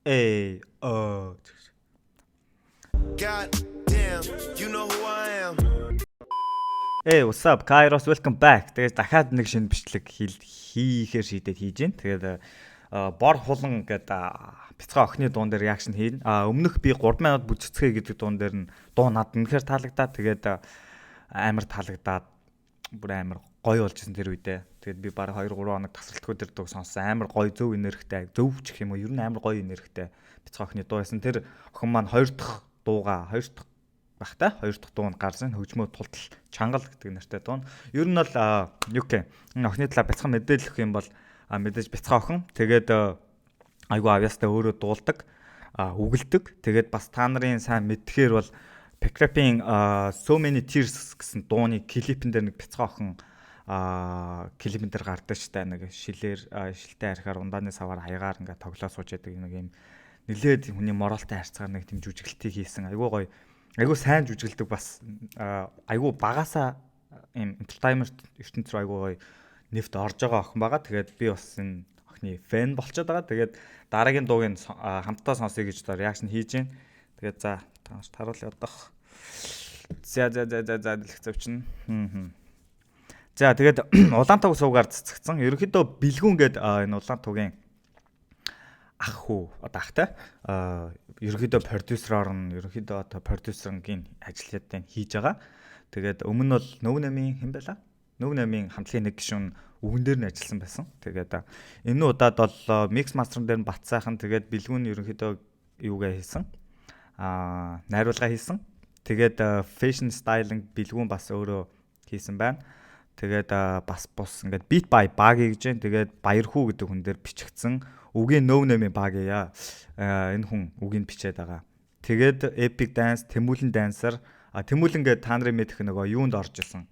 Эй, God damn, you know who I am. Hey, what's up? Kairos, welcome back. Тэгээд дахиад нэг шинэ бичлэг хийхээр шийдээд хийж гин. Тэгээд бор хулан гэдэг бяцхан охины дуун дээр реакшн хийн. Өмнөх би 3 минут бүжицгээ гэдэг дуун дээр нь дуу над үнэхээр таалагдаад тэгээд амар таалагдаад бүр амар гоё болж исэн тэр үедээ. Тэгээд би баг 2 3 хоног тасралтгүй тэр дуу сонссон. Амар гоё зөв энергитэй, зөв ч гэх юм уу, ер нь амар гоё энергитэй бяцхан охины дуу байсан. Тэр охин маань 2 дахь багтай 2 дахь дуунд гарсан хөгжмөө тултал чангал гэдэг нэртэй дуу. Ер нь бол UK охины талаа бяцхан мэдээлэл өгөх юм бол мэдээж бяцхан охин. Тэгээд айгу авьяастай өөрөө дуулдаг, үгэлдэг. Тэгээд бас та нарын сайн мэдхээр бол Pickrap-ийн So Many Tears гэсэн дууны клипэн дээр нэг бяцхан охин клипэн дээр гардаг штэ, нэг шилтэй архиар ундааны саваар хаягаар ингээ тоглоо сууж яадаг нэг юм нэлээд хүний моралтай харьцаагаар нэг тийм жүжиглэлтийг хийсэн. Айгу гоё. Айгу сайн жүжиглдэг бас айгу багасаа юм entertainment ертөнц рүү айгу гоё нэвт орж байгаа охин байгаа. Тэгээд би бас энэ охины фэн болчиход байгаа. Тэгээд дараагийн дууг хамтдаа сонсъё гэж реакшн хийж гин. Тэгээд за таруулъя одоох. За дэлгэцвчин. За тэгээд улаан туг суугаар цэцэгцэн. Ерөнхийдөө бэлгүүн гээд энэ улаан тугийн ах уу одоо ахтай ерөнхийдөө продюсероор нь ерөнхийдөө одоо продюсергийн ажлуудыг хийж байгаа. Тэгээд өмнө нь бол Нөв намын хэн байла? Нөв намын хамтлагийн нэг гишүүн үгэн дээр нь ажилласан байсан. Тэгээд энэ удаад бол микс мастерн дээр нь бат сайхан тэгээд бэлгүүн ерөнхийдөө юугаа хийсэн. Найруулга хийсэн. Тэгээд fashion styling бэлгүүн бас өөрөө хийсэн байна. Тэгээд бас бус ингээд beat by Bagi гэж байна. Тэгээд Баяр хүү гэдэг хүн дээр бичигдсэн. Үгийн Нөв намын Багия энэ хүн үгийг бичээд байгаа. Тэгээд Epic Dance, Тэмүүлэн Dancer, Тэмүүлэн гэдэг та нарын мэдэх нөгөө юунд орж исэн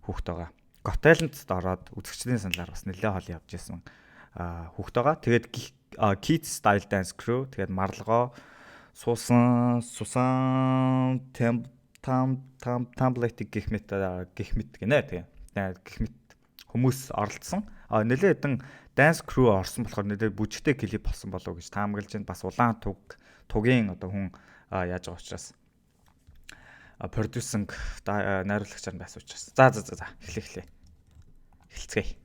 хүүхд байгаа. Got Talent-д ороод үзэгчдийн саналаар бас нэлээд хол явж исэн хүүхд байгаа. Тэгээд Kids Style Dance Crew, тэгээд Марлгоо, Сусан, Template гэх мэт гинэ. Тэгээд гэх мэт хүмүүс оролцсон. Нэлээд хэдэн Dance Crew орсон болохоор нэлээд бүжигтэй клип болсон болов уу гэж таамаглаж байна. Бас улаан тугийн одоо хүн яаж байгаа учраас продюсинг найруулагчаар байсан учраас. За эхлэе. Эхэлцгээе.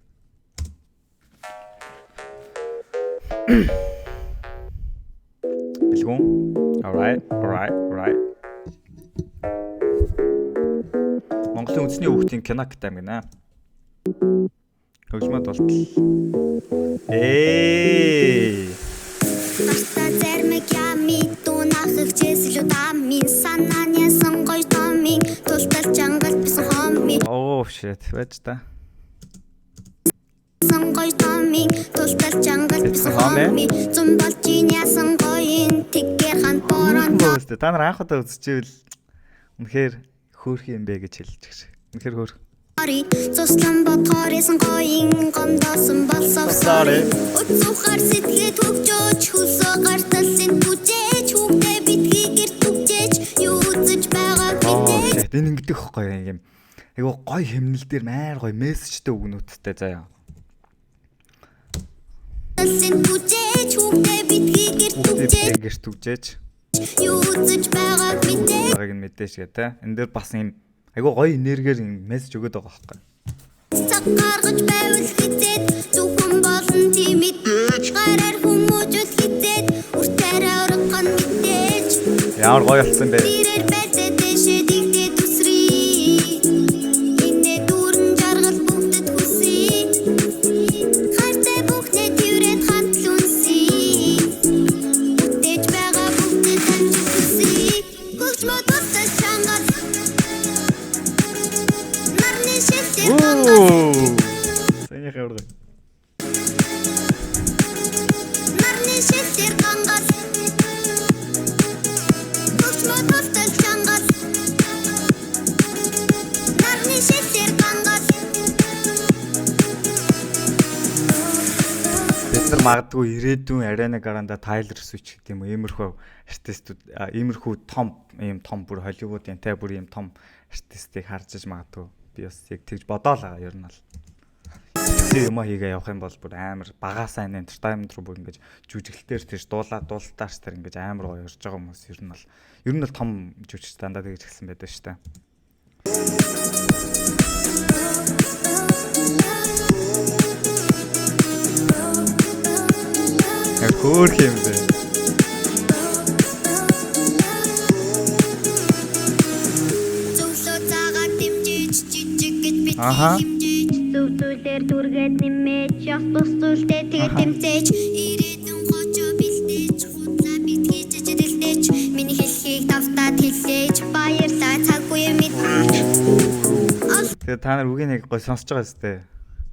Бэлгүүн. Alright. Монголын үндэсний хүүхдийн кино гэдэг юм гинэ. Хөгжмөд болтол. Asta zermek yami tunахыг чэслүүдами санаанясан гоё томми тултал чангал бисэн хомми. Oh shit, байж та. Сан гоё томми тултал чангал бисэн хомми. Зум болж яасан гоёин тэгэр хан борон. Та нар анх удаа үзчихвэл үнэхээр хөөрхөн юм бэ гэж хэлж гэж. Үнэхээр хөөрх. Цуслан бодхорын гоёин гомдосон болсовсори. Уцухаар сэтгэлээ төгжөөж хөлсөө гарталын түжээж хүүхдээ битгийгэр түгжээж юу үзэж байгааг мэдээж. Энэ ингэдэг хөхгүй юм. Айгу гоё хэмнэл дээр маяр гоё мессежтэй үгнүүдтэй заяа. Талын түжээж хүүхдээ битгийгэр түгжээж юу үзэж байгааг мэдээж. Байгааг нь мэдээж гэдэг. Энэ дээр бас юм айгу гоё энергиэр мессеж өгöd байгаа байхгүй. Цаг гаргаж байвал хизээд зөвхөн болон тийм мэдээж гараар хүмүүжүүл хизээд үртээрээ урган мэдээж. Ямар гоё болсон бэ? Сэний хавраг. Нарны шилтэр гангал. Тусмаа тустай чангал. Нарны шилтэр гангал. Бид нар магадгүй ирээдүйн Arena Grande Tyler Swift гэдэг юм уу, иймэрхүү артистууд, иймэрхүү том бүр Hollywood-ийн бүр ийм том артистыг харж иж магадгүй. Би бас яг тэгж бодоол байгаа ер нь бол. юм хийгээ явах юм бол бүр амар багаасаа энэ entertainment руу бүр ингэж жүжиглэлтээр тийш дуулааш тэр ингэж амар гоё ирж байгаа хүмүүс ер нь бол том жүжигч дандаа тэгж хэлсэн байдаг шүү дээ. Яг хөөх юм бэ. Аха. Зүйлээр дүргээд нэмэж яс тус зүйлдээ тэгээд тэмцээж ирээдүйн хочоо бэлдээж худлаа битгий жижигдэлдэж миний хэлхийг давтаад хэлээж баярлаа цаггүй мэд. Тэгээд та нар үгийг нэг гой сонсож байгаа зү.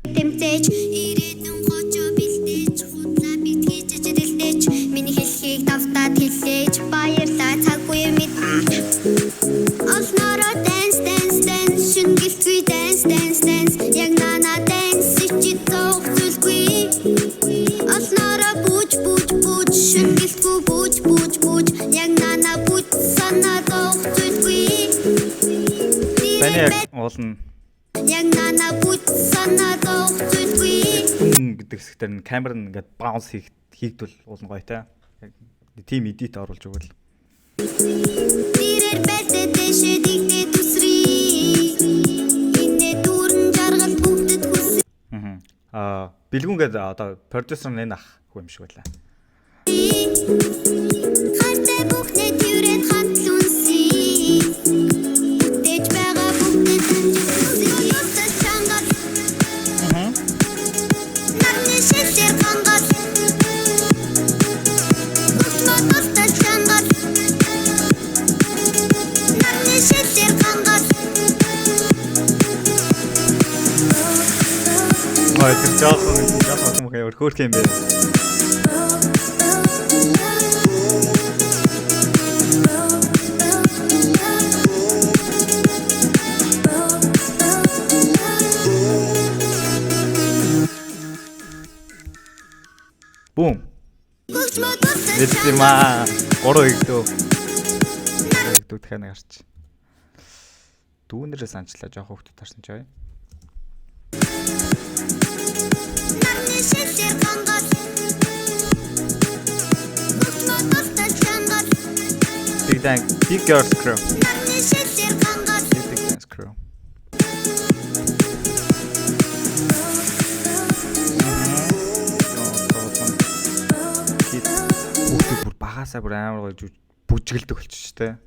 Тэмцээж ирээдүйн хочоо бэлдээж худлаа битгий жижигдэлдэж миний хэлхийг давтаад хэлээж баярлаа цаггүй мэд. Олнороо dance dance dance шүнгэлцгүй dance dance dance яг нана dance чи тоох зүйлгүй олнороо бууж шүнгэлцгүй бууж яг нана бууж санаа тоох зүйлгүй Таны яг уулна яг нана бууж санаа тоох зүйлгүй гэдэг хэсгээр нь камер нь ингээд bounce хийгдвэл уулна гоё те. Яг team edit оруулж өгвөл Дирэр бэлдээ дэшэдигдээ тусрий Инэ дүүрэн жаргал бүгдэд хүсэ бэлгүнгээд одоо продюсер нь энэ ах хүү юм шиг байлаа. Хантай бүхнээ төврээд хантлунси Бүтээж байгаа бүхнээ таньжсэн Ёстой чангал Нарны шилжээр хангал Бүхнээ чангал Нарны шилжээр хангал Тэр жоохон юм хөөх юм бэ. Бум. Эцэмаа 3 игдөө. Игдүүд ханаа гарч. Дүүнэрээ санчлаа жоохон хөвгт тарсан ч бай. Нарны шилжээр хангал Бүхнээ чангал Big Girls Crew. Нарны шилжээр хангал Big Girls Crew. Бүгд бүр багасаа бүр амар гоё бүжгэлдэг болчих ч тэ.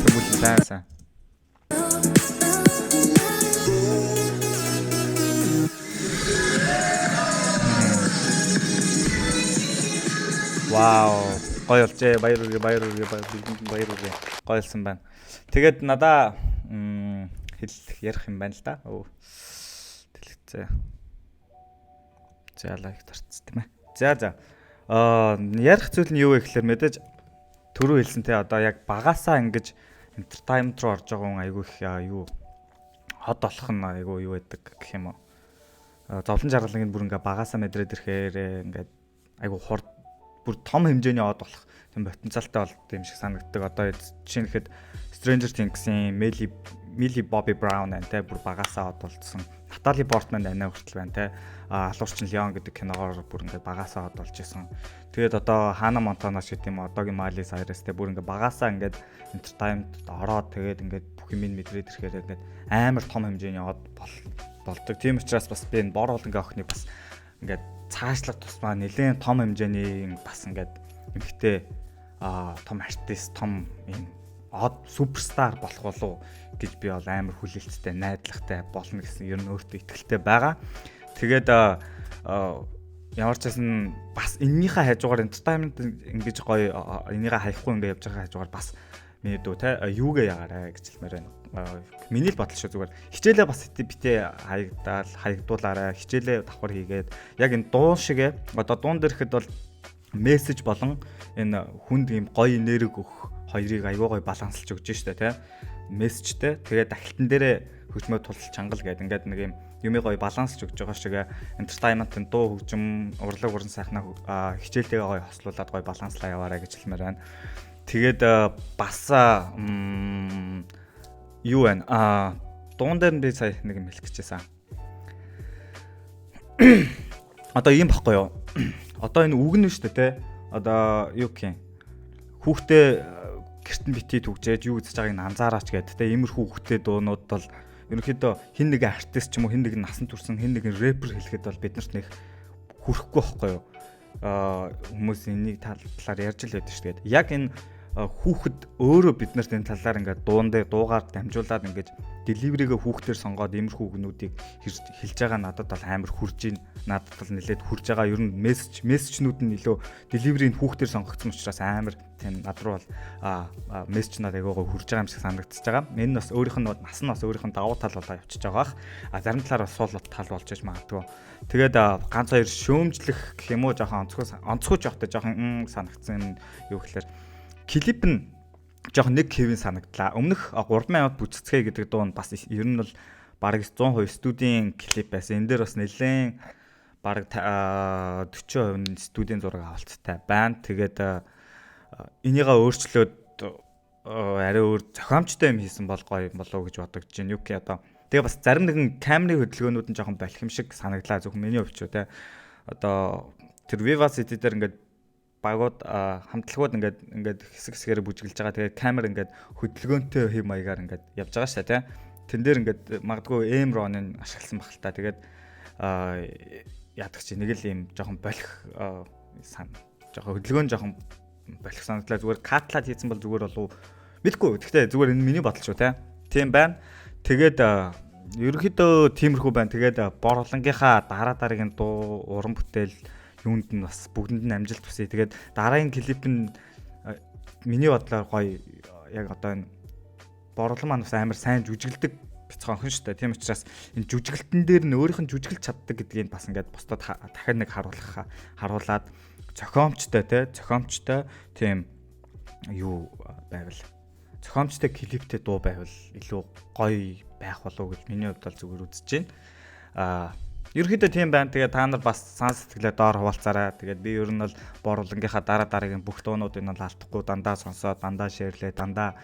Тэгвэл таарсан. Вау, гоё болжээ. Баяр үргээ. Гоёлсон байна. Тэгээд надаа ярих юм байна л да. Тэлэгцээ. За лайк тарц тийм ээ. За. Ярих зүйл нь юу вэ гэхээр мэдээж түрүү хэлсэн те одоо яг багасаа ингэж entertainment руу орж байгаа хүн айгүй их юу хот болох нь айгүй юу байдаг гэх юм уу. Зовлон жаргалыг бүр ингээ багасаа мэдрээд ирэхээр ингээд айгүй хурд бүр том хэмжээний од болох тийм потенциалтай болд юм шиг санагддаг. Одоо жишээлхэд Stranger Things-ийн Millie Bobby Brown антай бүр багасаа од болцсон. Natalie Portman анаа хүртэл байна те. Алуурчин Leon гэдэг киногоор бүр ингээд багасаа од болж исэн. Тэгээд одоо Hannah Montana шиг тийм одоогийн Miley Cyrus те бүр ингээд багасаа ингээд entertainment ороод тэгээд ингээд бүх юм мэдрээд ирэхээр ингээд амар том хэмжээний од болдог. Тийм учраас бас би энэ бор болгонгийн охиныг бас ингээд цаашлах тусмаа нэлээд том хэмжээний бас ингээд эмхтэй том артист том юм од суперстар болох болов гэж би бол амар хүлээлттэй найдлагатай болно гэсэн ер нь өөртөө итгэлтэй байгаа. Тэгээд ямар ч байсан бас эннийхээ хажуугаар entertainment ингэж гоё энийгээ хаяхгүй ингэ явж байгаа хажуугаар бас мэдүү те юугээ ягаарэ гэж хэлмээр байна. Миний л бодол шүү зүгээр. Хичээлээ бас битээ хаягдуулаарай. Хичээлээ давхар хийгээд яг энэ дуун шигээ одоо дуун дээрхэд бол мессеж болон энэ хүнд ийм гоё энерги өгөх хоёрыг аягүй гоё баланслж өгч штэ те. Мессежтэй тэгээд дахилтан дээрээ хөгжмөө тулч чангал гэдэг ингээд нэг юм юмыг гоё баланслж өгч байгаа шиг entertainment-ын дуу хөгжим урлаг уран сайхнаа хичээлтэйгээ гоё хослуулад гоё баланслаа яваарай гэж хэлмээр байна. Тэгээд бас юу вэ? Дуун дээр нь би сая нэг юм хэлэх гэжсэн. Одоо ийм баггүй юу? Одоо энэ үг нь шүү дээ, те. Одоо юу гэх юм? Хүүхдээ гэрт нь битий түгжээж юу гэж байгааг нь анзаараач гэдэг, те. Иймэрхүү хүүхдээ дуунууд бол ерөнхийдөө хин нэгэн артист ч юм уу, хин нэгэн насан турсан, хин нэгэн рэпер хэлэхэд бол биднэрт нэг хүрэхгүй байхгүй юу? Хүмүүс энийг талаар ярьж л байдаг шүү дээ. Яг энэ хүүхэд өөрөө биднэрт энэ талаар ингээд дуун дээр дуугаар дамжуулаад ингээд деливеригээ хүүхдээр сонгоод иймэрхүү үгнүүдийг хэлж байгаа надад бол амар хүрж ийн. Надад бол нэлээд хүрж байгаа. Ер нь мессежнүүд нь илүү деливерийг хүүхдээр сонгогдсон учраас амар тийм над руу бол мессежнууд агайгаа хүрж байгаа юм шиг санагдчихж байгаа. Энэ бас өөрийнх нь нас нь бас өөрийнх нь давуу тал болоо явчихж байгаа бах. Зарим талаар бас сул тал болж иж магадгүй. Тэгээд ганц хоёр шөөмжлөх гэх юм уу, жоохон онцгой жоохтой жоохон санагдсан юу гэхээр клип нь жоохон нэг хэвэн санагдлаа. Өмнөх 3 минут бүцэцгээ гэдэг дуу нь бас ер нь бол бараг 100% студийн клип байсан. Энэ дээр бас нэлээд бараг 40% студийн зураг авалттай байна. Тэгээд энийгээ өөрчлөөд арай өөр зохиомжтой юм хийсэн бол гоё болоо гэж бодогдож байна. Юу гэх одоо тэгээ бас зарим нэгэн камерын хөдөлгөөнүүд нь жоохон балхим шиг санагдлаа зөвхөн миний хувьд ч үү те. Одоо тэр Viva City дээр ингээд багууд хамтлагууд ингээд хэсэг хэсгээр бүжиглж байгаа. Тэгээ камер ингээд хөдөлгөөнтэй хэв маягаар ингээд явж байгаа шүү дээ, тийм. Тэн дээр ингээд магадгүй Ron-ыг ашигласан баг л та. Тэгээд яадаг чи нэг л юм жоохон болох жоохон хөдөлгөөн жоохон болох санагдлаа. Зүгээр катлаад хийсэн бол зүгээр болов мэдгүй. Гэхдээ зүгээр энэ миний бодол шүү, тийм байна. Тэгээд ерөнхийдөө тиймэрхүү байна. Тэгээд борлонгийнхаа дараагийн дуу уран бүтээл юунд нь бас бүгдэнд нь амжилт хүсье. Тэгээд дараагийн клип нь миний бодлоор гоё яг одоо энэ борлон маань бас амар сайн жүжиглдэг бяцхан шүү дээ. Тийм учраас энэ жүжиглэлтэн дээр нь өөрийнх нь жүжиглэж чаддаг гэдгийг бас ингээд бусдад дахиад нэг харуулад зохиомжтой тийм юу байвал зохиомжтой клиптэй дуу байвал илүү гоё байх болов уу гэж миний хувьд бол зүгээр үзэж байна. Ерөнхийдөө тийм байна. Тэгээд та нар бас сан сэтгэлээ доор хуваалцаарай. Тэгээд би ер нь бол борлонгийнхаа дараагийн бүх дуунуудыг нь алдахгүй дандаа сонсоод, дандаа шеэрлээ, дандаа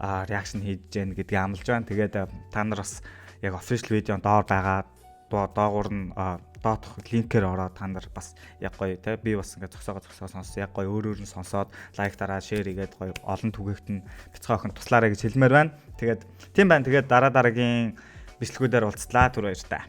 реакшн хийж гэн гэдгийг амлаж байна. Тэгээд та нар бас яг official видеон доор байгаа доогуур нь доотх линкээр ороод та нар бас яг гоё те би бас ингээд зогсоогоо сонсоо яг гоё өөр нь сонсоод лайк дараа шеэр хийгээд гоё олон түгээгт нь бяцхан охин туслаарай гэж хэлмээр байна. Тэгээд тийм байна. Тэгээд дараагийн бичлэгүүдээр уулзлаа. Түр баяр та.